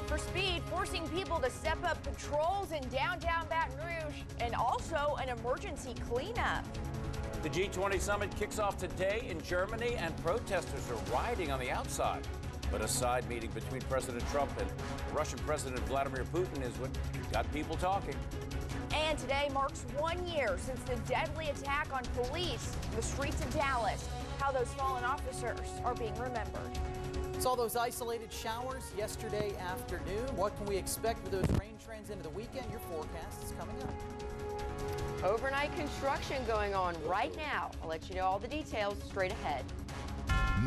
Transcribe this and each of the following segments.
for speed, forcing people to step up patrols in downtown Baton Rouge and also an emergency cleanup. The G20 summit kicks off today in Germany, and protesters are rioting on the outside. But a side meeting between President Trump and Russian President Vladimir Putin is what got people talking. And today marks 1 year since the deadly attack on police in the streets of Dallas. How those fallen officers are being remembered. It's all those isolated showers yesterday afternoon. What can we expect with those rain trends into the weekend? Your forecast is coming up. Overnight construction going on right now. I'll let you know all the details straight ahead.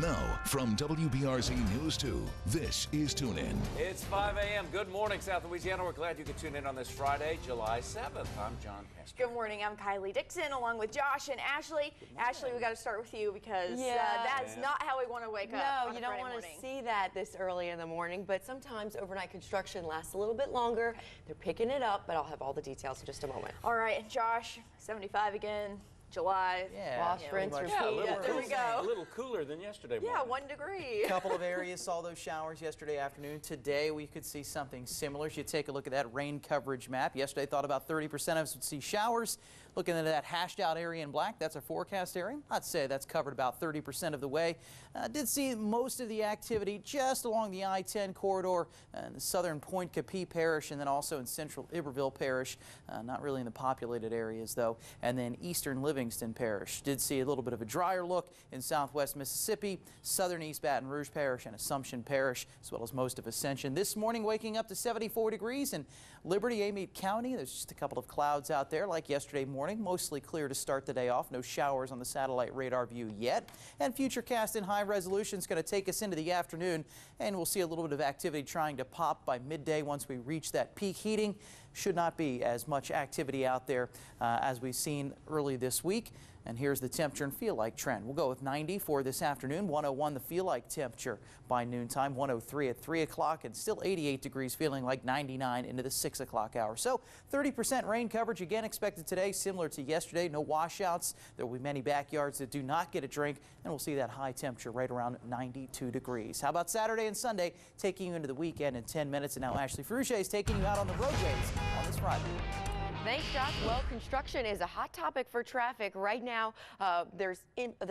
Now, from WBRZ News 2, this is Tune In. It's 5 a.m. Good morning, South Louisiana. We're glad you could tune in on this Friday, July 7th. I'm John Pastor. Good morning. I'm Kylie Dixon, along with Josh and Ashley. Ashley, we got to start with you because that's not how we want to wake up. No, you don't want to see that this early in the morning, but sometimes overnight construction lasts a little bit longer. They're picking it up, but I'll have all the details in just a moment. All right, Josh, 75 again. July. Yeah. Wash, rinse, repeat. There we go. A little cooler than yesterday morning. Yeah, 1 degree. A couple of areas saw those showers yesterday afternoon. Today we could see something similar. As you take a look at that rain coverage map. Yesterday thought about 30% of us would see showers. Looking at that hashed out area in black, that's our forecast area. I'd say that's covered about 30% of the way. Did see most of the activity just along the I-10 corridor in the southern Point Capee Parish, and then also in central Iberville Parish. Not really in the populated areas though. And then eastern Livingston Parish. Did see a little bit of a drier look in southwest Mississippi, southern East Baton Rouge Parish, and Assumption Parish, as well as most of Ascension. This morning waking up to 74 degrees in Liberty, Amite County. There's just a couple of clouds out there like yesterday morning. Mostly clear to start the day off. No showers on the satellite radar view yet. And Futurecast in high resolution is going to take us into the afternoon, and we'll see a little bit of activity trying to pop by midday once we reach that peak heating. Should not be as much activity out there as we've seen early this week. And here's the temperature and feel like trend. We'll go with 90 for this afternoon, 101 the feel like temperature by noontime, 103 at 3 o'clock, and still 88 degrees, feeling like 99 into the 6 o'clock hour. So 30% rain coverage again expected today, similar to yesterday. No washouts. There will be many backyards that do not get a drink, and we'll see that high temperature right around 92 degrees. How about Saturday and Sunday, taking you into the weekend in 10 minutes? And now Ashley Frugier is taking you out on the roadways on this Friday. Thanks, Josh. Well, construction is a hot topic for traffic right now. There's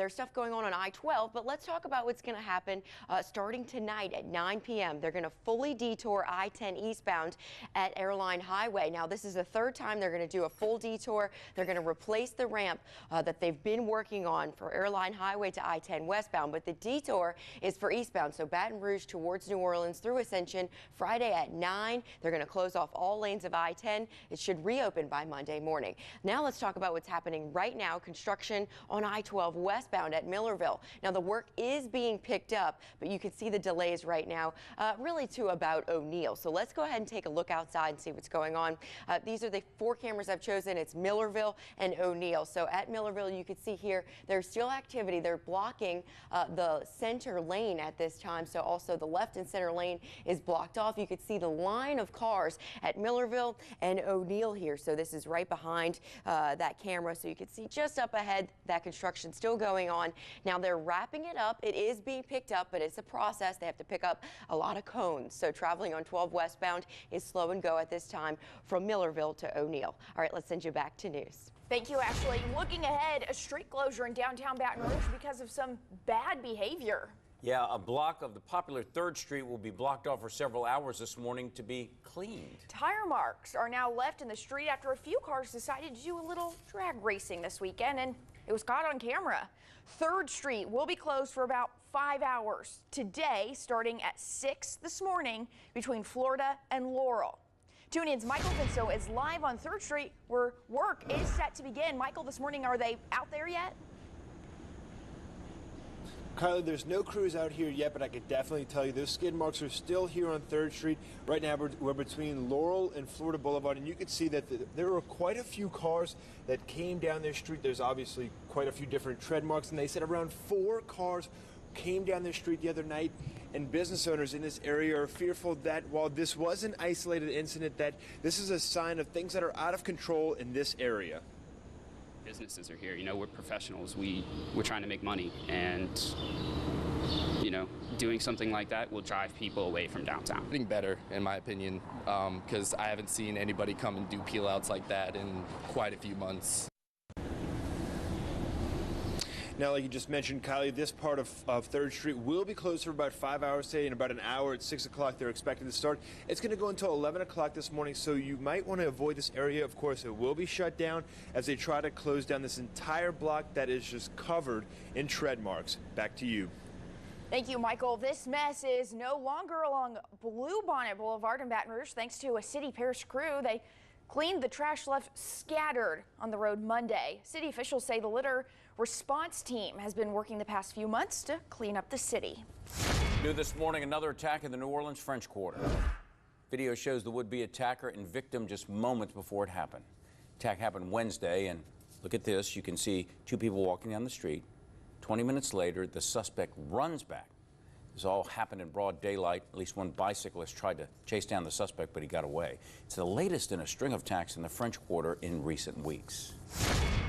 stuff going on I-12, but let's talk about what's going to happen starting tonight at 9 p.m. They're going to fully detour I-10 eastbound at Airline Highway. Now, this is the third time they're going to do a full detour. They're going to replace the ramp that they've been working on for Airline Highway to I-10 westbound, but the detour is for eastbound, so Baton Rouge towards New Orleans through Ascension Friday at 9. They're going to close off all lanes of I-10. It should reopen by Monday morning. Now let's talk about what's happening right now. Construction on I-12 westbound at Millerville. Now the work is being picked up, but you can see the delays right now really to about O'Neill. So let's go ahead and take a look outside and see what's going on. These are the 4 cameras I've chosen. It's Millerville and O'Neill. So at Millerville, you can see here there's still activity. They're blocking the center lane at this time. So also the left and center lane is blocked off. You can see the line of cars at Millerville and O'Neill here. So this is right behind that camera, so you can see just up ahead that construction still going on. Now they're wrapping it up. It is being picked up, but it's a process. They have to pick up a lot of cones. So traveling on 12 westbound is slow and go at this time from Millerville to O'Neill. All right, let's send you back to news. Thank you, Ashley. Looking ahead, a street closure in downtown Baton Rouge because of some bad behavior. Yeah, a block of the popular 3rd Street will be blocked off for several hours this morning to be cleaned. Tire marks are now left in the street after a few cars decided to do a little drag racing this weekend, and it was caught on camera. 3rd Street will be closed for about 5 hours today, starting at 6 this morning between Florida and Laurel. Tune In's Michael Vinso is live on 3rd Street where work is set to begin. Michael, this morning, are they out there yet? Kylie, there's no crews out here yet, but I could definitely tell you those skid marks are still here on 3rd Street. Right now, we're between Laurel and Florida Boulevard, and you can see that there were quite a few cars that came down this street. There's obviously quite a few different tread marks, and they said around 4 cars came down this street the other night, and business owners in this area are fearful that while this was an isolated incident, that this is a sign of things that are out of control in this area. Businesses are here. You know, we're professionals. We're trying to make money, and doing something like that will drive people away from downtown. Getting better, in my opinion, because I haven't seen anybody come and do peel outs like that in quite a few months. Now, like you just mentioned, Kylie, this part of 3rd Street will be closed for about 5 hours today. In about an hour at 6 o'clock, they're expected to start. It's going to go until 11 o'clock this morning, so you might want to avoid this area. Of course, it will be shut down as they try to close down this entire block that is just covered in tread marks. Back to you. Thank you, Michael. This mess is no longer along Bluebonnet Boulevard in Baton Rouge thanks to a city parish crew. They cleaned the trash left scattered on the road Monday. City officials say the litter response team has been working the past few months to clean up the city. New this morning, another attack in the New Orleans French Quarter. Video shows the would-be attacker and victim just moments before it happened. Attack happened Wednesday, and look at this. You can see two people walking down the street. 20 minutes later, the suspect runs back. This all happened in broad daylight. At least one bicyclist tried to chase down the suspect, but he got away. It's the latest in a string of attacks in the French Quarter in recent weeks.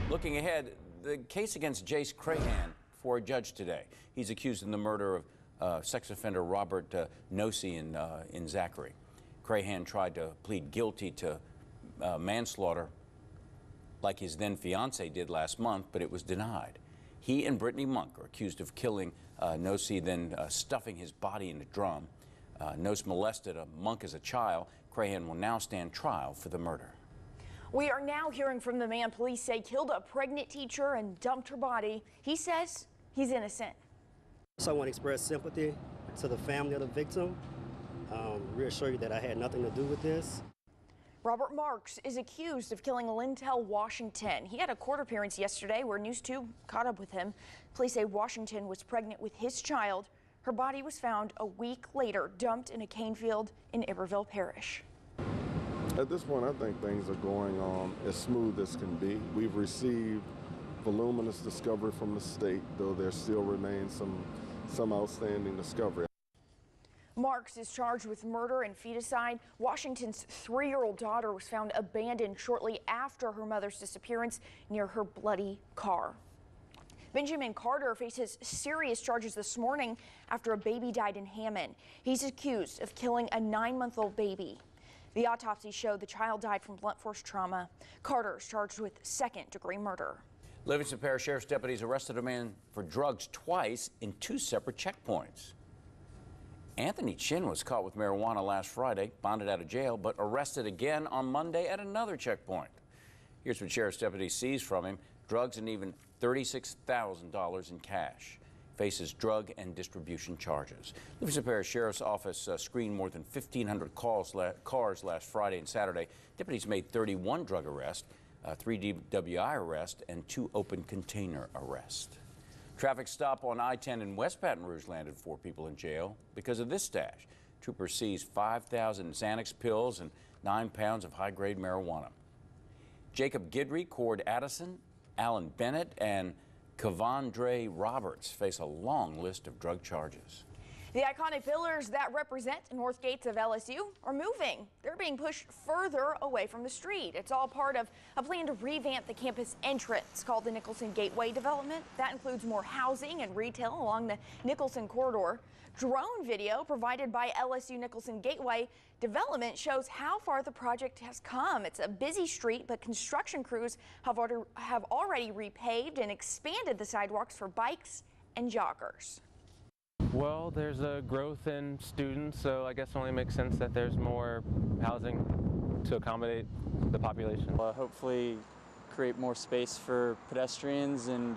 Looking ahead, the case against Jace Crahan for a judge today. He's accused in the murder of sex offender Robert Nosey in Zachary. Crahan tried to plead guilty to manslaughter like his then fiancee did last month, but it was denied. He and Brittany Monk are accused of killing Nosey, then stuffing his body in a drum. Nosey molested Monk as a child. Crahan will now stand trial for the murder. We are now hearing from the man police say killed a pregnant teacher and dumped her body. He says he's innocent. So I want to express sympathy to the family of the victim, reassure you that I had nothing to do with this. Robert Marks is accused of killing Lintel Washington. He had a court appearance yesterday where News 2 caught up with him. Police say Washington was pregnant with his child. Her body was found a week later, dumped in a cane field in Iberville Parish. At this point, I think things are going on as smooth as can be. We've received voluminous discovery from the state, though there still remains some outstanding discovery. Marks is charged with murder and feticide. Washington's 3-year-old daughter was found abandoned shortly after her mother's disappearance near her bloody car. Benjamin Carter faces serious charges this morning after a baby died in Hammond. He's accused of killing a 9-month-old baby. The autopsy showed the child died from blunt force trauma. Carter is charged with 2nd-degree murder. Livingston Parish Sheriff's deputies arrested a man for drugs twice in 2 separate checkpoints. Anthony Chin was caught with marijuana last Friday, bonded out of jail, but arrested again on Monday at another checkpoint. Here's what sheriff's deputies seized from him: drugs and even $36,000 in cash. Faces drug and distribution charges. Livingston Parish Sheriff's Office screened more than 1,500 cars last Friday and Saturday. Deputies made 31 drug arrests, 3 DWI arrests, and 2 open container arrests. Traffic stop on I-10 in West Baton Rouge landed 4 people in jail because of this stash. Troopers seized 5,000 Xanax pills and 9 pounds of high-grade marijuana. Jacob Guidry, Cord Addison, Alan Bennett, and Kavondre Roberts face a long list of drug charges. The iconic pillars that represent north gates of LSU are moving. They're being pushed further away from the street. It's all part of a plan to revamp the campus entrance called the Nicholson Gateway development. That includes more housing and retail along the Nicholson corridor. Drone video provided by LSU Nicholson Gateway development shows how far the project has come. It's a busy street, but construction crews have already repaved and expanded the sidewalks for bikes and joggers. Well, there's a growth in students, so I guess it only makes sense that there's more housing to accommodate the population. Hopefully create more space for pedestrians and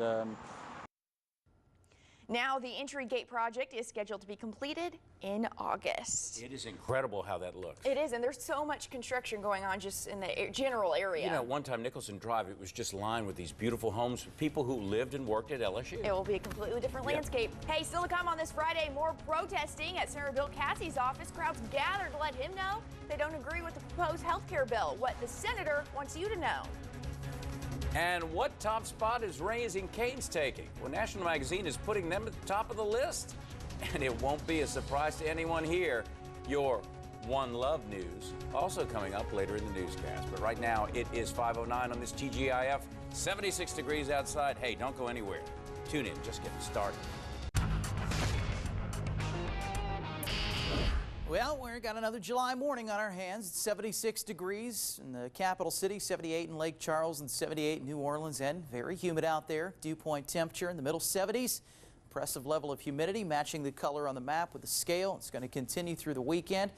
Now the entry gate project is scheduled to be completed in August. It is incredible how that looks. It is, and there's so much construction going on just in the general area. You know, one time Nicholson Drive, it was just lined with these beautiful homes for people who lived and worked at LSU. It will be a completely different landscape. Hey, still to come on this Friday, more protesting at Senator Bill Cassie's office. Crowds gathered to let him know they don't agree with the proposed health care bill. What the senator wants you to know. And what top spot is Raising Cane's taking? Well, National Magazine is putting them at the top of the list. And it won't be a surprise to anyone here. Your One Love news also coming up later in the newscast. But right now, it is 5:09 on this TGIF. 76 degrees outside. Hey, don't go anywhere. Tune in, just getting started. Well, we've got another July morning on our hands. It's 76 degrees in the capital city, 78 in Lake Charles, and 78 in New Orleans, and very humid out there. Dew point temperature in the middle 70s. Impressive level of humidity matching the color on the map with the scale. It's going to continue through the weekend.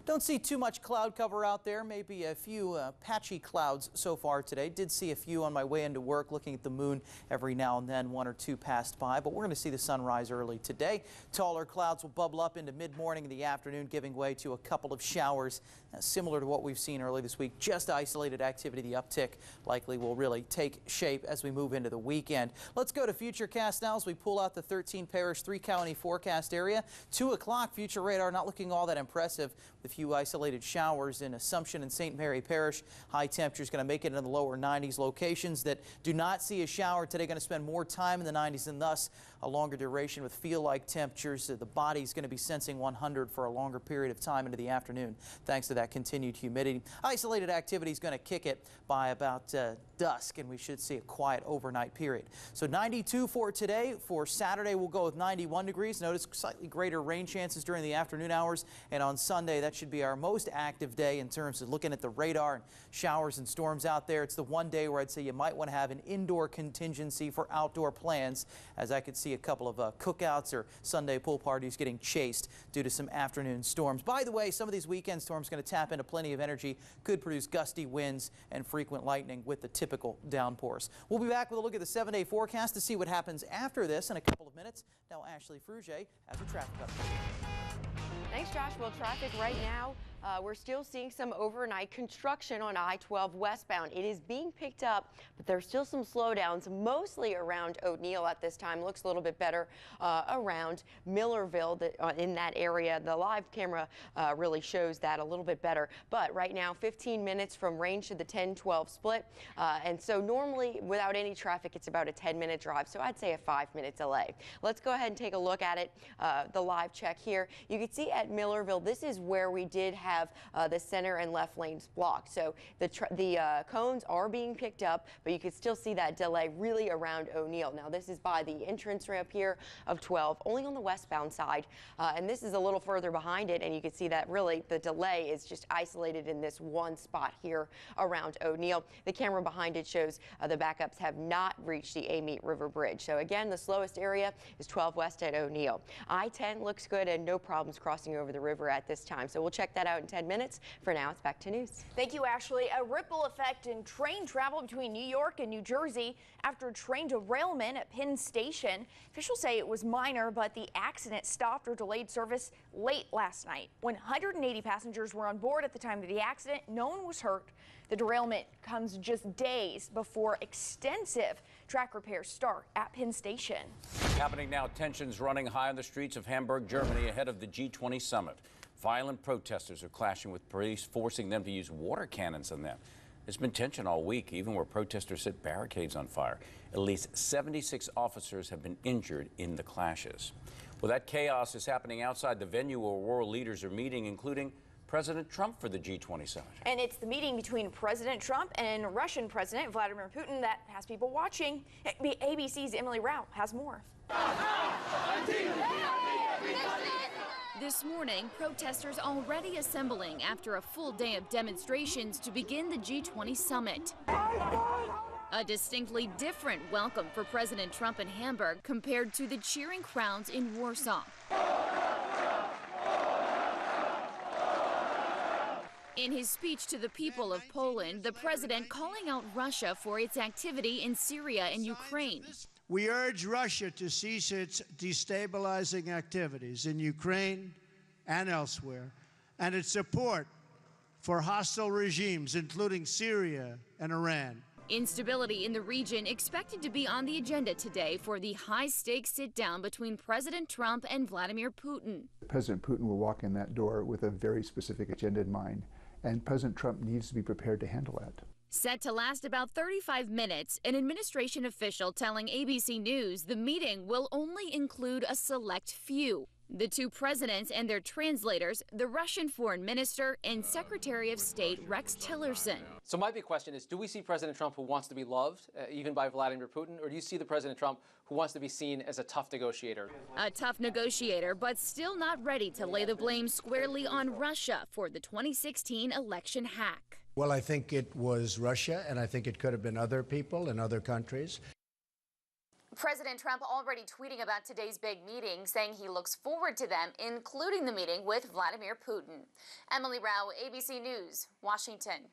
Don't see too much cloud cover out there, maybe a few patchy clouds so far today. Did see a few on my way into work looking at the moon every now and then, one or two passed by, but we're going to see the sun rise early today. Taller clouds will bubble up into mid-morning in the afternoon, giving way to a couple of showers similar to what we've seen early this week. Just isolated activity. The uptick likely will really take shape as we move into the weekend. Let's go to Futurecast now as we pull out the 13 parish, 3 county forecast area. 2 o'clock future radar not looking all that impressive. A few isolated showers in Assumption and St. Mary Parish. High temperatures going to make it in the lower 90s. Locations that do not see a shower today going to spend more time in the 90s and thus a longer duration with feel-like temperatures. The body's going to be sensing 100 for a longer period of time into the afternoon thanks to that continued humidity. Isolated activity is going to kick it by about dusk, and we should see a quiet overnight period. So 92 for today. For Saturday, we'll go with 91 degrees. Notice slightly greater rain chances during the afternoon hours, and on Sunday, that should be our most active day in terms of looking at the radar and showers and storms out there. It's the one day where I'd say you might want to have an indoor contingency for outdoor plans, as I could see a couple of cookouts or Sunday pool parties getting chased due to some afternoon storms. By the way, some of these weekend storms going to tap into plenty of energy, could produce gusty winds and frequent lightning with the typical downpours. We'll be back with a look at the 7-day forecast to see what happens after this in a couple of minutes. Now Ashley Fruget has a traffic update. Thanks, Josh. Well, traffic right now, we're still seeing some overnight construction on I-12 westbound. It is being picked up, but there's still some slowdowns, mostly around O'Neill at this time. Looks a little bit better around Millerville in that area. The live camera really shows that a little bit better. But right now, 15 minutes from range to the 10-12 split. And so normally, without any traffic, it's about a 10-minute drive. So I'd say a 5-minute delay. Let's go ahead and take a look at it, the live check here. You can see at Millerville, this is where we did have the center and left lanes blocked. So the cones are being picked up, but you can still see that delay really around O'Neill. Now this is by the entrance ramp here of 12, only on the westbound side. And this is a little further behind it, and you can see that really the delay is just isolated in this one spot here around O'Neill. The camera behind it shows the backups have not reached the Amite River Bridge. So again, the slowest area is 12 west at O'Neill. I-10 looks good and no problems crossing over the river at this time. So we'll check that out in 10 minutes. For now, it's back to news. Thank you, Ashley. A ripple effect in train travel between New York and New Jersey after a train derailment at Penn Station. Officials say it was minor, but the accident stopped or delayed service late last night. 180 passengers were on board at the time of the accident. No one was hurt. The derailment comes just days before extensive track repairs start at Penn Station. Happening now, tensions running high on the streets of Hamburg, Germany ahead of the G20 summit. Violent protesters are clashing with police, forcing them to use water cannons on them. There's been tension all week, even where protesters set barricades on fire. At least 76 officers have been injured in the clashes. Well, that chaos is happening outside the venue where world leaders are meeting, including President Trump for the G20 summit. And it's the meeting between President Trump and Russian President Vladimir Putin that has people watching. ABC's Emily Rao has more. This morning, protesters already assembling after a full day of demonstrations to begin the G20 summit. A distinctly different welcome for President Trump in Hamburg compared to the cheering crowds in Warsaw. In his speech to the people of Poland, the president calling out Russia for its activity in Syria and Ukraine. We urge Russia to cease its destabilizing activities in Ukraine and elsewhere, and its support for hostile regimes, including Syria and Iran. Instability in the region expected to be on the agenda today for the high-stakes sit-down between President Trump and Vladimir Putin. President Putin will walk in that door with a very specific agenda in mind, and President Trump needs to be prepared to handle that. Set to last about 35 minutes, an administration official telling ABC News the meeting will only include a select few. The two presidents and their translators, the Russian foreign minister and Secretary of State Rex Tillerson. So my big question is, do we see President Trump who wants to be loved, even by Vladimir Putin, or do you see the President Trump who wants to be seen as a tough negotiator? A tough negotiator, but still not ready to lay the blame squarely on Russia for the 2016 election hack. Well, I think it was Russia, and I think it could have been other people in other countries. President Trump already tweeting about today's big meeting, saying he looks forward to them, including the meeting with Vladimir Putin. Emily Rao, ABC News, Washington.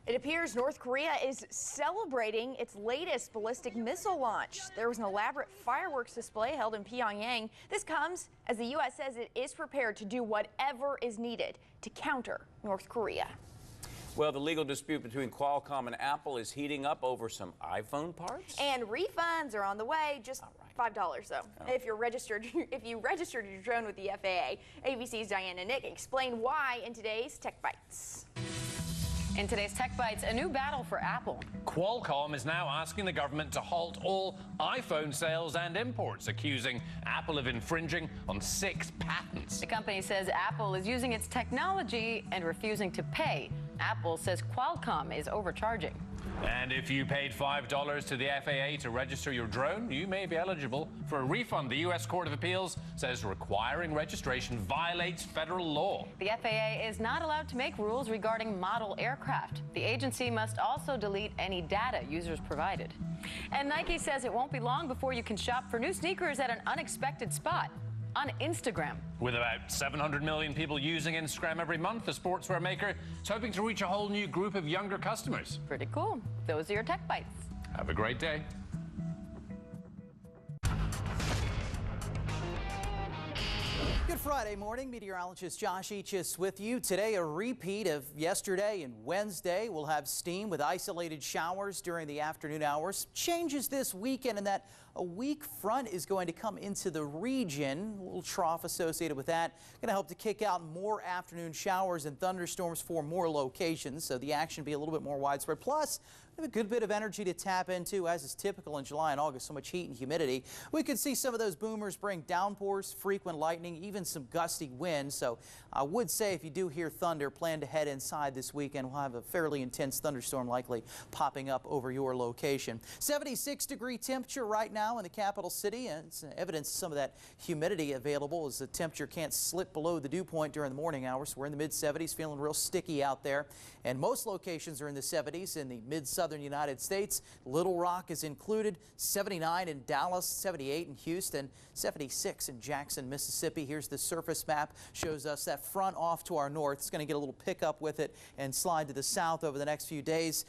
It appears North Korea is celebrating its latest ballistic missile launch. There was an elaborate fireworks display held in Pyongyang. This comes as the U.S. says it is prepared to do whatever is needed to counter North Korea. Well, the legal dispute between Qualcomm and Apple is heating up over some iPhone parts. And refunds are on the way, just $5 though. If you registered your drone with the FAA. ABC's Diana Nick explained why in today's Tech Bites. In today's Tech Bites, a new battle for Apple. Qualcomm is now asking the government to halt all iPhone sales and imports, accusing Apple of infringing on 6 patents. The company says Apple is using its technology and refusing to pay. Apple says Qualcomm is overcharging. And if you paid $5 to the FAA to register your drone, you may be eligible for a refund. The U.S. Court of Appeals says requiring registration violates federal law. The FAA is not allowed to make rules regarding model aircraft. The agency must also delete any data users provided. And Nike says it won't be long before you can shop for new sneakers at an unexpected spot. On Instagram. With about 700 million people using Instagram every month, the sportswear maker is hoping to reach a whole new group of younger customers. Pretty cool. Those are your Tech Bites. Have a great day. Good Friday morning. Meteorologist Josh Eachus with you. Today, a repeat of yesterday and Wednesday. We'll have steam with isolated showers during the afternoon hours. Changes this weekend in that a weak front is going to come into the region. A little trough associated with that. Going to help to kick out more afternoon showers and thunderstorms for more locations. So the action be a little bit more widespread. Plus, we have a good bit of energy to tap into, as is typical in July and August. So much heat and humidity. We could see some of those boomers bring downpours, frequent lightning, even some gusty winds. So I would say if you do hear thunder, plan to head inside this weekend. We'll have a fairly intense thunderstorm likely popping up over your location. 76-degree temperature right now in the capital city. And it's evidence of some of that humidity available as the temperature can't slip below the dew point during the morning hours. We're in the mid-70s, feeling real sticky out there. And most locations are in the 70s in the mid-southern United States. Little Rock is included. 79 in Dallas, 78 in Houston, 76 in Jackson, Mississippi. Here's the surface map. Shows us that front off to our north. It's going to get a little pickup with it and slide to the south over the next few days.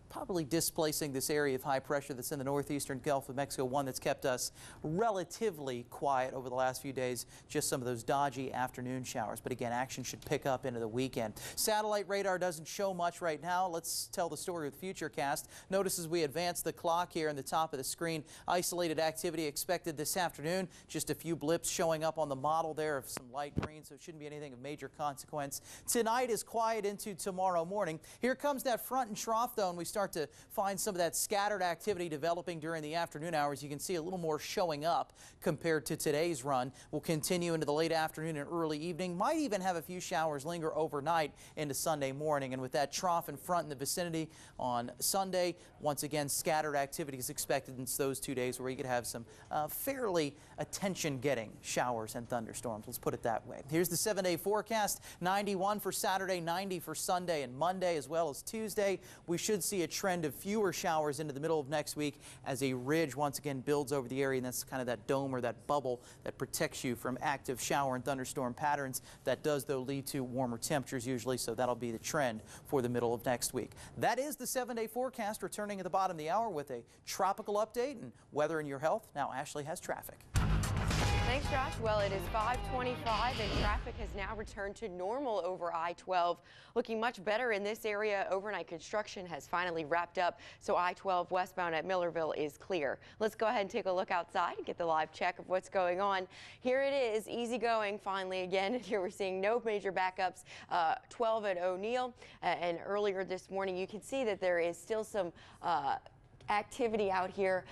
Probably displacing this area of high pressure that's in the northeastern Gulf of Mexico, one that's kept us relatively quiet over the last few days. Just some of those dodgy afternoon showers. But again, action should pick up into the weekend. Satellite radar doesn't show much right now. Let's tell the story with Futurecast. Notice as we advance the clock here on the top of the screen, isolated activity expected this afternoon. Just a few blips showing up on the model there of some light green, so it shouldn't be anything of major consequence. Tonight is quiet into tomorrow morning. Here comes that front and trough though, and we start to find some of that scattered activity developing during the afternoon hours. You can see a little more showing up compared to today's run. We'll continue into the late afternoon and early evening. Might even have a few showers linger overnight into Sunday morning. And with that trough in front in the vicinity on Sunday, once again, scattered activity is expected in those 2 days where you could have some fairly attention-getting showers and thunderstorms. Let's put it that way. Here's the 7-day forecast. 91 for Saturday, 90 for Sunday and Monday, as well as Tuesday. We should see a trend of fewer showers into the middle of next week as a ridge once again builds over the area, and that's kind of that dome or that bubble that protects you from active shower and thunderstorm patterns. That does, though, lead to warmer temperatures usually, so that'll be the trend for the middle of next week. That is the 7-day forecast, returning at the bottom of the hour with a tropical update and weather and your health. Now Ashley has traffic. Thanks, Josh. Well, it is 5:25 and traffic has now returned to normal over I-12. Looking much better in this area. Overnight construction has finally wrapped up, so I-12 westbound at Millerville is clear. Let's go ahead and take a look outside and get the live check of what's going on. Here it is, easy going finally again. Here we're seeing no major backups. 12 at O'Neill, and earlier this morning you can see that there is still some activity out here,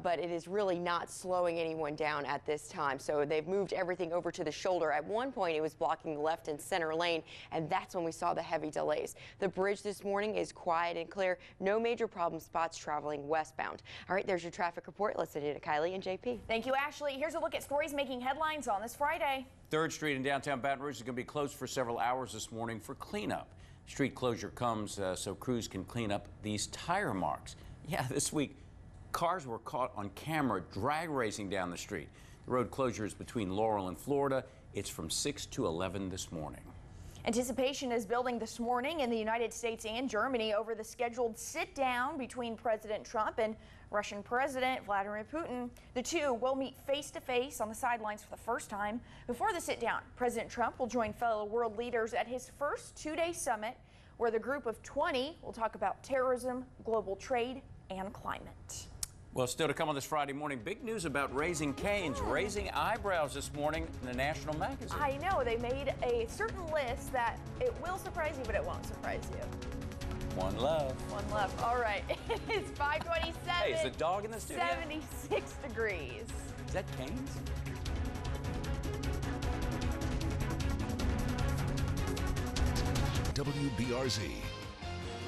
but it is really not slowing anyone down at this time. So they've moved everything over to the shoulder. At one point, it was blocking the left and center lane, and that's when we saw the heavy delays. The bridge this morning is quiet and clear. No major problem spots traveling westbound. All right, there's your traffic report. Let's send it to Kylie and JP. Thank you, Ashley. Here's a look at stories making headlines on this Friday. 3rd Street in downtown Baton Rouge is going to be closed for several hours this morning for cleanup. Street closure comes so crews can clean up these tire marks. Yeah, this week, cars were caught on camera drag racing down the street. The road closure is between Laurel and Florida. It's from 6 to 11 this morning. Anticipation is building this morning in the United States and Germany over the scheduled sit-down between President Trump and Russian President Vladimir Putin. The two will meet face-to-face on the sidelines for the first time. Before the sit-down, President Trump will join fellow world leaders at his first two-day summit, where the group of 20 will talk about terrorism, global trade, and climate. Well, still to come on this Friday morning, big news about Raising Cane's raising eyebrows this morning in the National Magazine. I know, they made a certain list that it will surprise you, but it won't surprise you. One love. One love. All right, it's 5:27. Hey, is the dog in the studio? 76 degrees. Is that Cane's? WBRZ.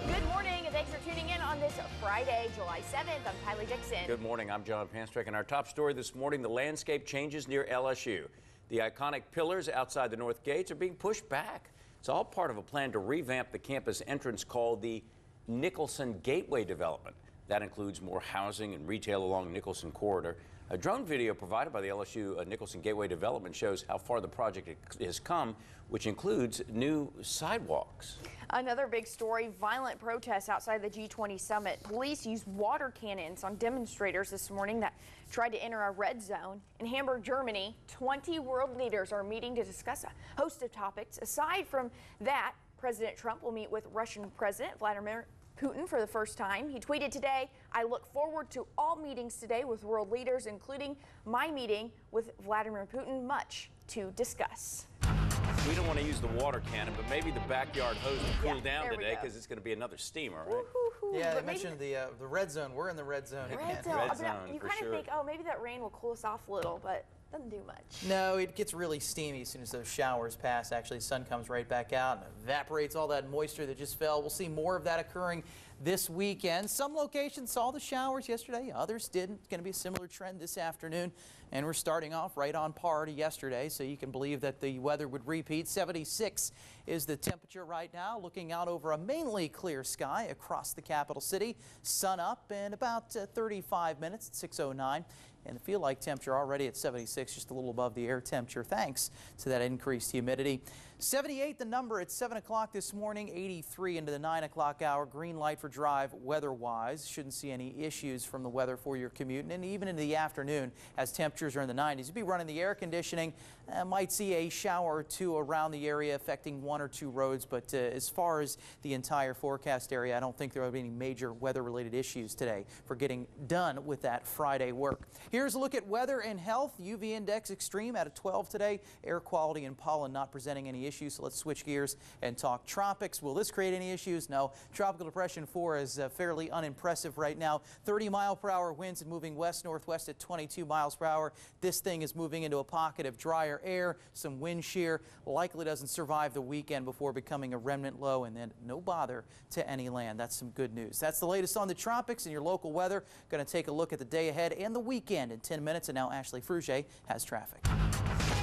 Good morning, and thanks for tuning in on this Friday, July 7th. I'm Kylie Dixon. Good morning, I'm John Panstrick, and our top story this morning, the landscape changes near LSU. The iconic pillars outside the north gates are being pushed back. It's all part of a plan to revamp the campus entrance called the Nicholson Gateway development. That includes more housing and retail along Nicholson Corridor. A drone video provided by the LSU Nicholson Gateway development shows how far the project has come, which includes new sidewalks. Another big story, violent protests outside the G20 summit. Police used water cannons on demonstrators this morning that tried to enter a red zone. In Hamburg, Germany, 20 world leaders are meeting to discuss a host of topics. Aside from that, President Trump will meet with Russian President Vladimir Putin for the first time. He tweeted today, "I look forward to all meetings today with world leaders, including my meeting with Vladimir Putin. Much to discuss." We don't want to use the water cannon, but maybe the backyard hose to cool down today because it's going to be another steamer, right? Yeah, they mentioned the red zone. We're in the red zone again. Red zone. Red I mean, zone, you for kind of sure. think, oh, maybe that rain will cool us off a little, but doesn't do much. No, it gets really steamy as soon as those showers pass. Actually, the sun comes right back out and evaporates all that moisture that just fell. We'll see more of that occurring this weekend. Some locations saw the showers yesterday, others didn't. It's going to be a similar trend this afternoon. And we're starting off right on par to yesterday, so you can believe that the weather would repeat. 76 is the temperature right now, looking out over a mainly clear sky across the capital city. Sun up in about 35 minutes at 6:09. And the feel like temperature already at 76, just a little above the air temperature, thanks to that increased humidity. 78 the number at 7 o'clock this morning, 83 into the 9 o'clock hour. Green light for drive weather-wise. Shouldn't see any issues from the weather for your commute. And even into the afternoon, as temperatures are in the 90s, you'll be running the air conditioning. Might see a shower or two around the area affecting one or two roads. But as far as the entire forecast area, I don't think there will be any major weather-related issues today for getting done with that Friday work. Here's a look at weather and health. UV index extreme at a 12 today. Air quality and pollen not presenting any issues. So let's switch gears and talk tropics. Will this create any issues? No. Tropical Depression 4 is fairly unimpressive right now. 30-mile-per-hour winds and moving west-northwest at 22 miles per hour. This thing is moving into a pocket of drier air, some wind shear. Likely doesn't survive the weekend before becoming a remnant low, and then no bother to any land. That's some good news. That's the latest on the tropics and your local weather. Going to take a look at the day ahead and the weekend in 10 minutes. And now Ashley Frugier has traffic.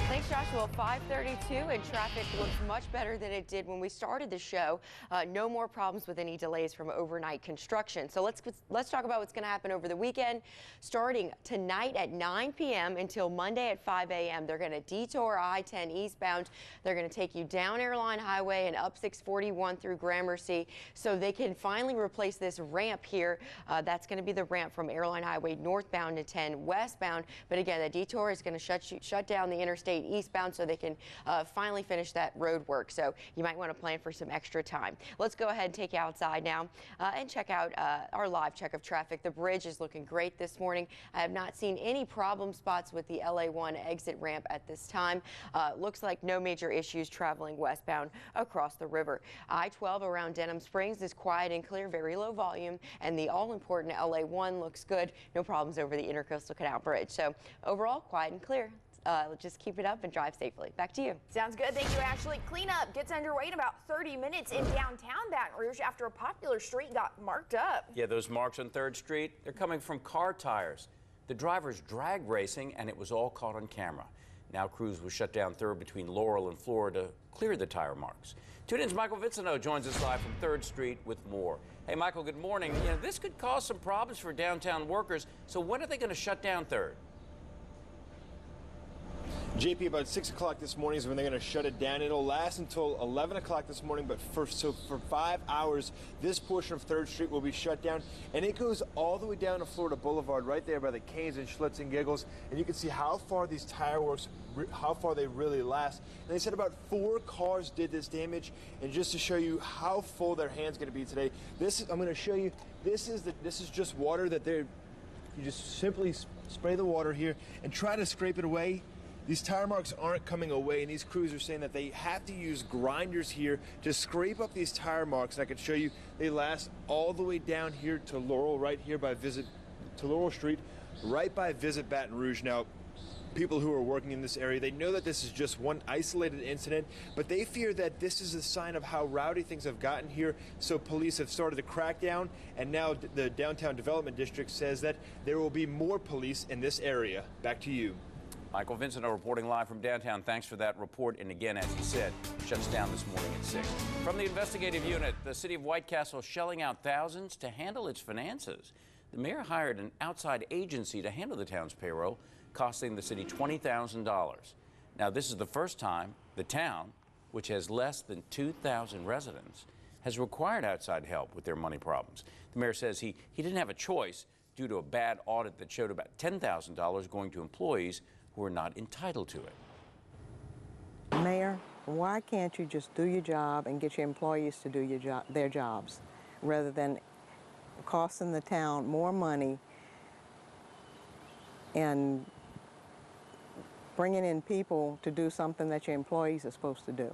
Thanks, Joshua. 5:32, and traffic looks much better than it did when we started the show. No more problems with any delays from overnight construction. So let's talk about what's going to happen over the weekend. Starting tonight at 9 p.m. until Monday at 5 a.m. They're going to detour I-10 eastbound. They're going to take you down Airline Highway and up 641 through Gramercy, so they can finally replace this ramp here. That's going to be the ramp from Airline Highway northbound to 10 westbound. But again, the detour is going to shut down the interstate 28 eastbound so they can finally finish that road work. So you might want to plan for some extra time. Let's go ahead and take you outside now and check out our live check of traffic. The bridge is looking great this morning. I have not seen any problem spots with the LA1 exit ramp at this time. Looks like no major issues traveling westbound across the river. I-12 around Denham Springs is quiet and clear, very low volume, and the all-important LA1 looks good. No problems over the Intercoastal Canal Bridge. So overall, quiet and clear. Just keep it up and drive safely. Back to you. Sounds good. Thank you, Ashley. Cleanup gets underway in about 30 minutes in downtown Baton Rouge after a popular street got marked up. Yeah, those marks on 3rd Street, they're coming from car tires. The driver's drag racing, and it was all caught on camera. Now crews will shut down 3rd between Laurel and Florida to clear the tire marks. 2 News' Michael Vincento joins us live from 3rd Street with more. Hey, Michael, good morning. You know, this could cause some problems for downtown workers, so when are they going to shut down 3rd? JP, about 6 o'clock this morning is when they're going to shut it down. It'll last until 11 o'clock this morning, but for 5 hours, this portion of 3rd Street will be shut down, and it goes all the way down to Florida Boulevard, right there by the Canes and Schlitz and Giggles, and you can see how far these tire works, how far they really last. And they said about 4 cars did this damage, and just to show you how full their hand's going to be today, I'm going to show you. This is just water that you just simply spray the water here and try to scrape it away. These tire marks aren't coming away, and these crews are saying that they have to use grinders here to scrape up these tire marks. And I can show you they last all the way down here to Laurel, right here by Laurel Street, right by Visit Baton Rouge. Now, people who are working in this area, they know that this is just one isolated incident, but they fear that this is a sign of how rowdy things have gotten here. So police have started to crack down, and now the Downtown Development District says that there will be more police in this area. Back to you. Michael Vincento reporting live from downtown. Thanks for that report. And again, as he said, shuts down this morning at 6. From the investigative unit, the city of White Castle shelling out thousands to handle its finances. The mayor hired an outside agency to handle the town's payroll, costing the city $20,000. Now, this is the first time the town, which has less than 2,000 residents, has required outside help with their money problems. The mayor says he didn't have a choice due to a bad audit that showed about $10,000 going to employees who are not entitled to it. Mayor, why can't you just do your job and get your employees to do their jobs rather than costing the town more money and bringing in people to do something that your employees are supposed to do?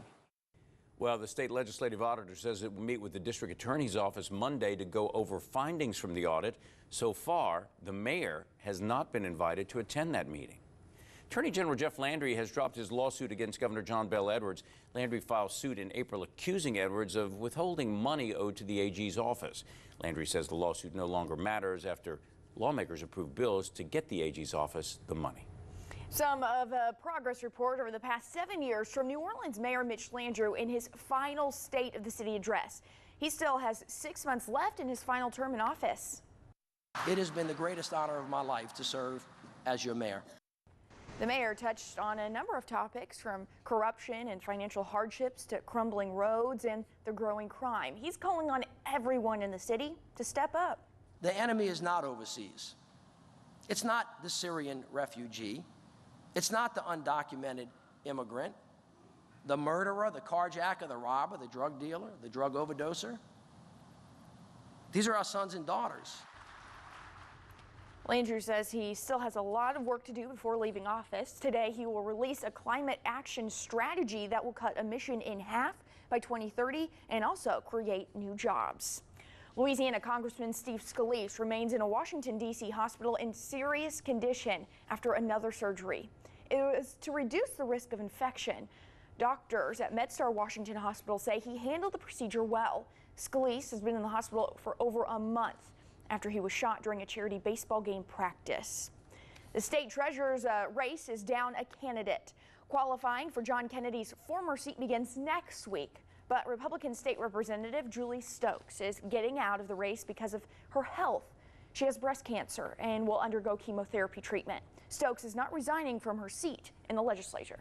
Well, the state legislative auditor says it will meet with the district attorney's office Monday to go over findings from the audit. So far, the mayor has not been invited to attend that meeting. Attorney General Jeff Landry has dropped his lawsuit against Governor John Bel Edwards. Landry filed suit in April accusing Edwards of withholding money owed to the AG's office. Landry says the lawsuit no longer matters after lawmakers approved bills to get the AG's office the money. Some of a progress report over the past 7 years from New Orleans Mayor Mitch Landrieu in his final State of the City address. He still has 6 months left in his final term in office. It has been the greatest honor of my life to serve as your mayor. The mayor touched on a number of topics from corruption and financial hardships to crumbling roads and the growing crime. He's calling on everyone in the city to step up. The enemy is not overseas. It's not the Syrian refugee. It's not the undocumented immigrant, the murderer, the carjacker, the robber, the drug dealer, the drug overdoser. These are our sons and daughters. Landrieu says he still has a lot of work to do before leaving office. Today, he will release a climate action strategy that will cut emission in half by 2030 and also create new jobs. Louisiana Congressman Steve Scalise remains in a Washington, D.C. hospital in serious condition after another surgery. It was to reduce the risk of infection. Doctors at MedStar Washington Hospital say he handled the procedure well. Scalise has been in the hospital for over a month after he was shot during a charity baseball game practice. The state treasurer's race is down a candidate. Qualifying for John Kennedy's former seat begins next week, but Republican State Representative Julie Stokes is getting out of the race because of her health. She has breast cancer and will undergo chemotherapy treatment. Stokes is not resigning from her seat in the legislature.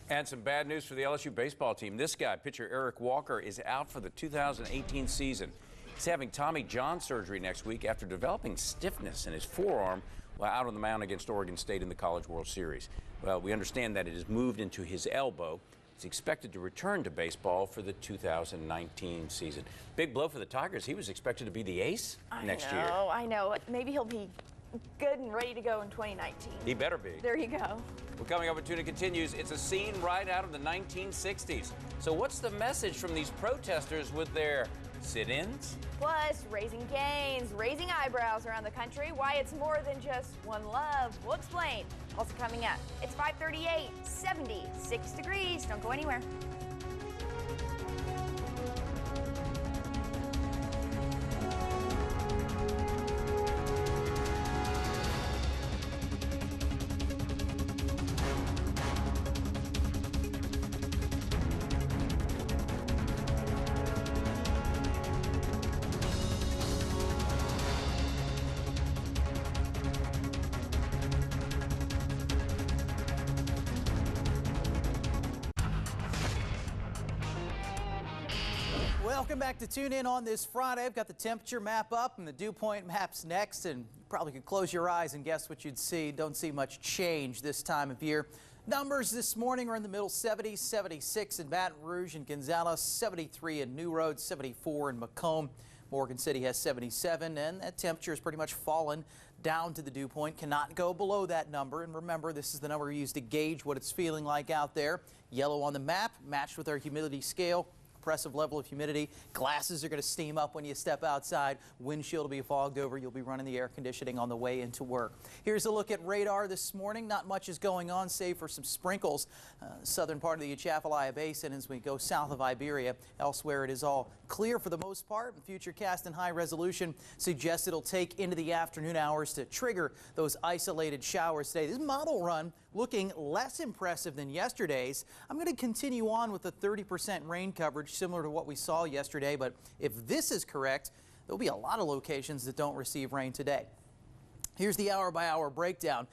And some bad news for the LSU baseball team. This guy, pitcher Eric Walker, is out for the 2018 season. He's having Tommy John surgery next week after developing stiffness in his forearm while out on the mound against Oregon State in the College World Series. Well, we understand that it has moved into his elbow. He's expected to return to baseball for the 2019 season. Big blow for the Tigers. He was expected to be the ace next year. I know. Maybe he'll be good and ready to go in 2019. He better be. There you go. Well, coming up when Tuna continues, it's a scene right out of the 1960s. So what's the message from these protesters with their sit-ins? Plus, raising canes, raising eyebrows around the country, why it's more than just one love. We'll explain. Also coming up, it's 5:38, 76 degrees. Don't go anywhere. Welcome back to Tune In on this Friday. I've got the temperature map up and the dew point maps next, and you probably could close your eyes and guess what you'd see. Don't see much change this time of year. Numbers this morning are in the middle 70s, 76 in Baton Rouge and Gonzales, 73 in New Road, 74 in Macomb. Morgan City has 77, and that temperature has pretty much fallen down to the dew point. Cannot go below that number. And remember, this is the number we use to gauge what it's feeling like out there. Yellow on the map, matched with our humidity scale. Oppressive level of humidity. Glasses are going to steam up when you step outside. Windshield will be fogged over. You'll be running the air conditioning on the way into work. Here's a look at radar this morning. Not much is going on, save for some sprinkles. Southern part of the Atchafalaya Basin as we go south of Iberia. Elsewhere, it is all clear for the most part. And Futurecast and high resolution suggests it'll take into the afternoon hours to trigger those isolated showers today. This model run looking less impressive than yesterday's. I'm going to continue on with the 30% rain coverage, similar to what we saw yesterday. But if this is correct, there'll be a lot of locations that don't receive rain today. Here's the hour-by-hour breakdown.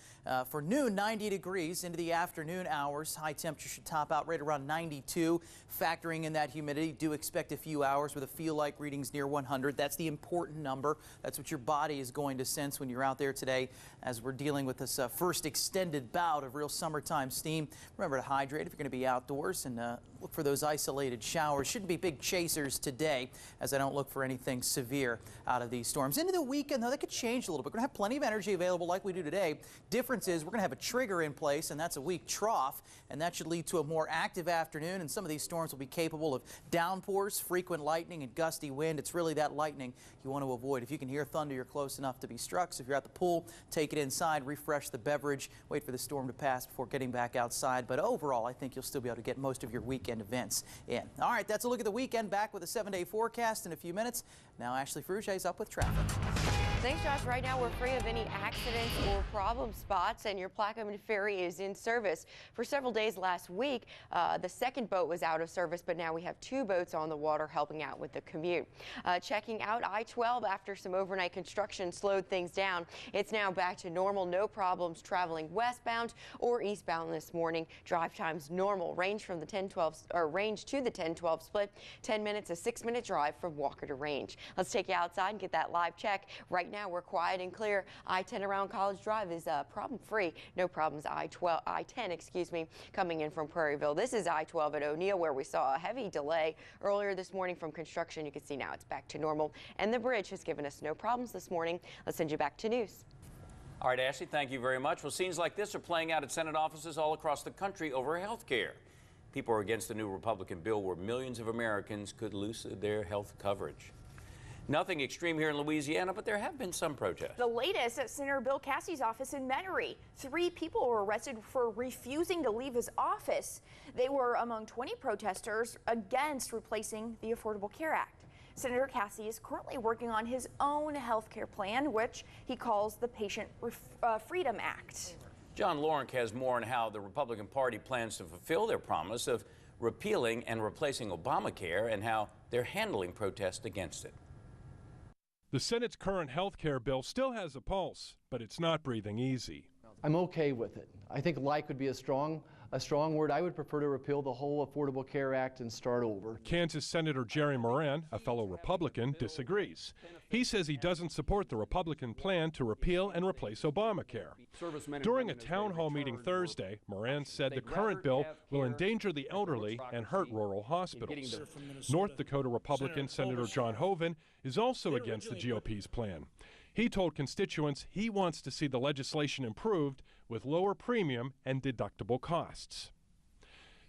For noon, 90 degrees into the afternoon hours. High temperature should top out right around 92. Factoring in that humidity, do expect a few hours with a feel-like readings near 100. That's the important number. That's what your body is going to sense when you're out there today as we're dealing with this first extended bout of real summertime steam. Remember to hydrate if you're going to be outdoors and look for those isolated showers. Shouldn't be big chasers today as I don't look for anything severe out of these storms. Into the weekend, though, that could change a little bit. We're going to have plenty of energy available like we do today. Difference is we're going to have a trigger in place, and that's a weak trough, and that should lead to a more active afternoon, and some of these storms will be capable of downpours, frequent lightning, and gusty wind. It's really that lightning you want to avoid. If you can hear thunder, you're close enough to be struck. So if you're at the pool, take it inside, refresh the beverage, wait for the storm to pass before getting back outside. But overall, I think you'll still be able to get most of your weekend events in. All right, that's a look at the weekend. Back with a 7-day forecast in a few minutes. Now Ashley Fruge is up with traffic. Thanks, Josh. Right now, we're free of any accidents or problem spots, and your Plaquemine Ferry is in service. For several days last week, the second boat was out of service, but now we have 2 boats on the water helping out with the commute. Checking out I-12 after some overnight construction slowed things down. It's now back to normal. No problems traveling westbound or eastbound this morning. Drive times normal. Range from the 10-12 or range to the 10-12 split. 10 minutes, a 6-minute drive from Walker to Range. Let's take you outside and get that live check. Right now we're quiet and clear. I-10 around College Drive is problem-free. No problems. I-10, excuse me, coming in from Prairieville. This is I-12 at O'Neill, where we saw a heavy delay earlier this morning from construction. You can see now it's back to normal, and the bridge has given us no problems this morning. Let's send you back to news. All right, Ashley, thank you very much. Well, scenes like this are playing out at Senate offices all across the country over health care. People are against the new Republican bill where millions of Americans could lose their health coverage. Nothing extreme here in Louisiana, but there have been some protests. The latest at Senator Bill Cassie's office in Metairie. 3 people were arrested for refusing to leave his office. They were among 20 protesters against replacing the Affordable Care Act. Senator Cassie is currently working on his own health care plan, which he calls the Patient Freedom Act. John Lawrence has more on how the Republican Party plans to fulfill their promise of repealing and replacing Obamacare and how they're handling protests against it. The Senate's current health care bill still has a pulse, but it's not breathing easy. I'm okay with it. I think like would be a strong a strong word. I would prefer to repeal the whole Affordable Care Act and start over. Kansas Senator Jerry Moran, a fellow Republican, disagrees. He says he doesn't support the Republican plan to repeal and replace Obamacare. During a town hall meeting Thursday, Moran said the current bill will endanger the elderly and hurt rural hospitals. North Dakota Republican Senator John Hoeven is also against the GOP's plan. He told constituents he wants to see the legislation improved with lower premium and deductible costs.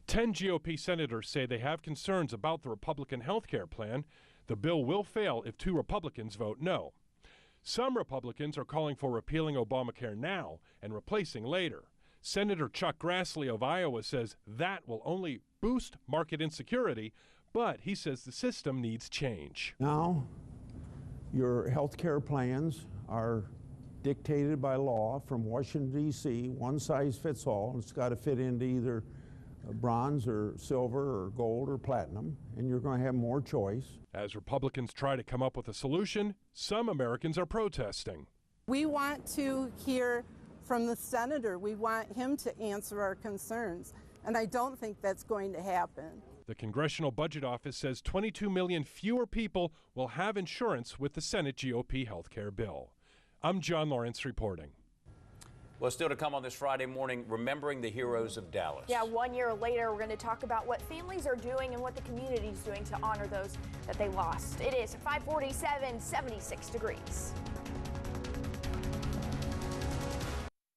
10 GOP senators say they have concerns about the Republican health care plan. The bill will fail if 2 Republicans vote no. Some Republicans are calling for repealing Obamacare now and replacing later. Senator Chuck Grassley of Iowa says that will only boost market insecurity, but he says the system needs change. Now, your health care plans are dictated by law from Washington, D.C., one size fits all. It's got to fit into either bronze or silver or gold or platinum, and you're going to have more choice. As Republicans try to come up with a solution, some Americans are protesting. We want to hear from the senator. We want him to answer our concerns, and I don't think that's going to happen. The Congressional Budget Office says 22 million fewer people will have insurance with the Senate GOP health care bill. I'm John Lawrence reporting. Well, still to come on this Friday morning, remembering the heroes of Dallas. Yeah, 1 year later, we're going to talk about what families are doing and what the community is doing to honor those that they lost. It is 5:47, 76 degrees.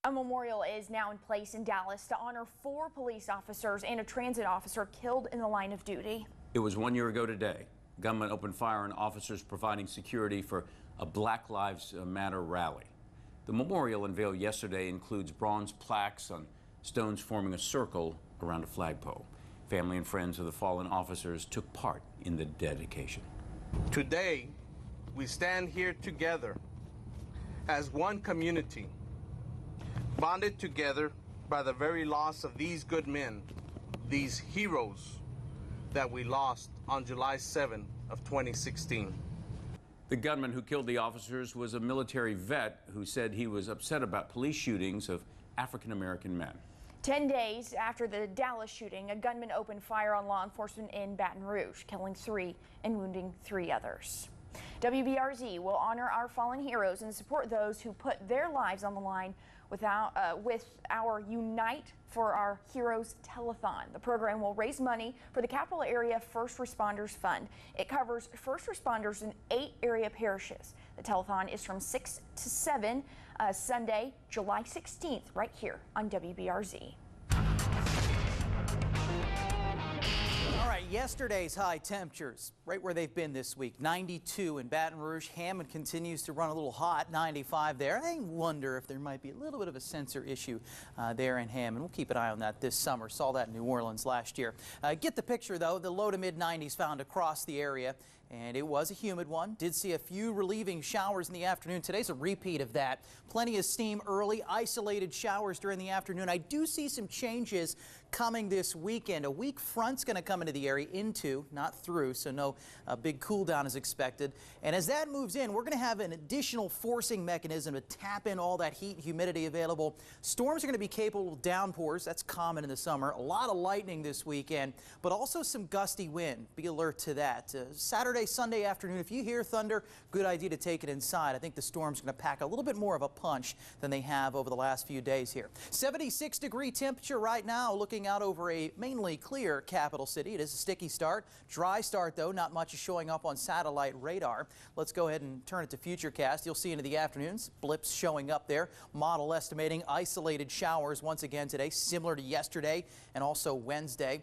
A memorial is now in place in Dallas to honor 4 police officers and a transit officer killed in the line of duty. It was 1 year ago today. Gunmen opened fire on officers providing security for a Black Lives Matter rally. The memorial unveiled yesterday includes bronze plaques on stones forming a circle around a flagpole. Family and friends of the fallen officers took part in the dedication. Today, we stand here together as one community, bonded together by the very loss of these good men, these heroes that we lost on July 7 of 2016. The gunman who killed the officers was a military vet who said he was upset about police shootings of African-American men. 10 days after the Dallas shooting, a gunman opened fire on law enforcement in Baton Rouge, killing 3 and wounding 3 others. WBRZ will honor our fallen heroes and support those who put their lives on the line with our Unite for Our Heroes telethon. The program will raise money for the Capital Area First Responders Fund. It covers first responders in 8 area parishes. The telethon is from 6 to 7 Sunday, July 16th, right here on WBRZ. All right, yesterday's high temperatures, right where they've been this week. 92 in Baton Rouge. Hammond continues to run a little hot, 95 there. I wonder if there might be a little bit of a sensor issue there in Hammond. We'll keep an eye on that this summer. Saw that in New Orleans last year. Get the picture, though. The low to mid 90s found across the area. And it was a humid one. Did see a few relieving showers in the afternoon. Today's a repeat of that. Plenty of steam early, isolated showers during the afternoon. I do see some changes coming this weekend. A weak front's going to come into the area, not through, so no big cool down is expected. And as that moves in, we're going to have an additional forcing mechanism to tap in all that heat and humidity available. Storms are going to be capable of downpours. That's common in the summer. A lot of lightning this weekend, but also some gusty wind. Be alert to that. Saturday, Sunday afternoon, if you hear thunder, good idea to take it inside. I think the storm's going to pack a little bit more of a punch than they have over the last few days here. 76-degree temperature right now, looking out over a mainly clear capital city. It is a sticky start. Dry start, though. Not much is showing up on satellite radar. Let's go ahead and turn it to Futurecast. You'll see into the afternoons, blips showing up there. Model estimating isolated showers once again today, similar to yesterday and also Wednesday.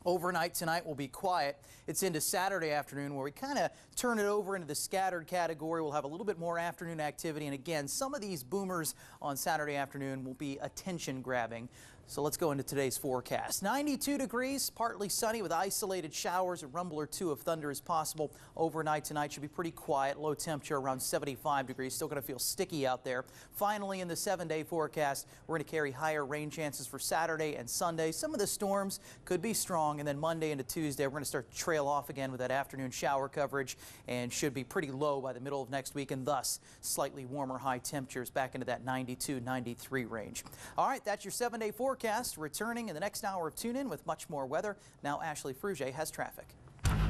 Overnight tonight will be quiet. It's into Saturday afternoon where we kind of turn it over into the scattered category. We'll have a little bit more afternoon activity. And again, some of these boomers on Saturday afternoon will be attention grabbing. So let's go into today's forecast. 92 degrees, partly sunny with isolated showers. A rumble or two of thunder is possible. Overnight tonight should be pretty quiet. Low temperature around 75 degrees. Still going to feel sticky out there. Finally, in the 7-day forecast, we're going to carry higher rain chances for Saturday and Sunday. Some of the storms could be strong. And then Monday into Tuesday, we're going to start to trail off again with that afternoon shower coverage and should be pretty low by the middle of next week, and thus slightly warmer high temperatures back into that 92, 93 range. All right, that's your 7-day forecast. forecast returning in the next hour of Tune In with much more weather. Now Ashley Frugier has traffic.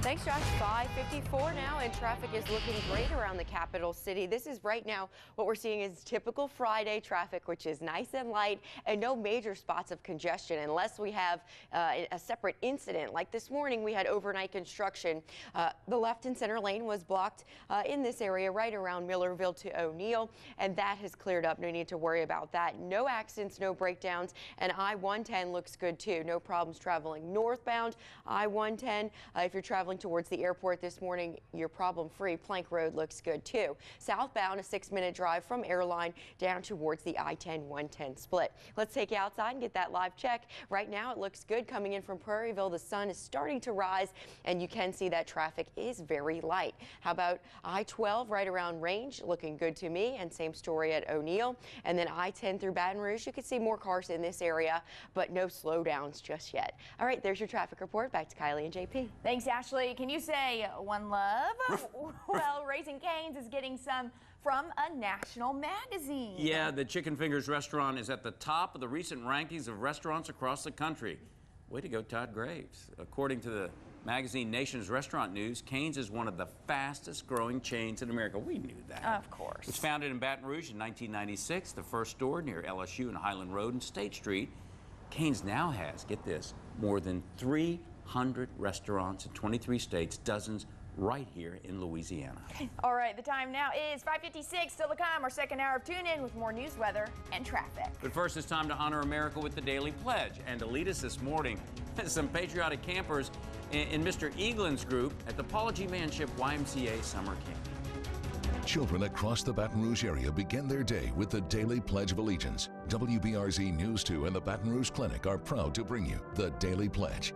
Thanks, Josh. 5:54 now, and traffic is looking great around the capital city. This is right now what we're seeing is typical Friday traffic, which is nice and light and no major spots of congestion unless we have a separate incident. Like this morning, we had overnight construction. The left and center lane was blocked in this area right around Millerville to O'Neill, and that has cleared up. No need to worry about that. No accidents, no breakdowns, and I-110 looks good too. No problems traveling northbound. I-110, if you're traveling towards the airport this morning, you're problem-free. Plank Road looks good too. Southbound, a 6-minute drive from Airline down towards the I-10-110 split. Let's take you outside and get that live check. Right now, it looks good coming in from Prairieville. The sun is starting to rise, and you can see that traffic is very light. How about I-12 right around Range? Looking good to me, and same story at O'Neill. And then I-10 through Baton Rouge. You can see more cars in this area, but no slowdowns just yet. All right, there's your traffic report. Back to Kylie and JP. Thanks, Ashley. Can you say one love? Well, Raising Cane's is getting some from a national magazine. Yeah, the Chicken Fingers restaurant is at the top of the recent rankings of restaurants across the country. Way to go, Todd Graves. According to the magazine Nation's Restaurant News, Cane's is one of the fastest growing chains in America. We knew that. Of course. It was founded in Baton Rouge in 1996, the first store near LSU and Highland Road and State Street. Cane's now has, get this, more than 300 restaurants in 23 states, dozens right here in Louisiana. All right, the time now is 5:56. Still to come, our second hour of Tune In with more news, weather, and traffic. But first, it's time to honor America with the Daily Pledge. And to lead us this morning, some patriotic campers in Mr. Eaglin's group at the Paula G. Manship YMCA Summer Camp. Children across the Baton Rouge area begin their day with the Daily Pledge of Allegiance. WBRZ News 2 and the Baton Rouge Clinic are proud to bring you the Daily Pledge.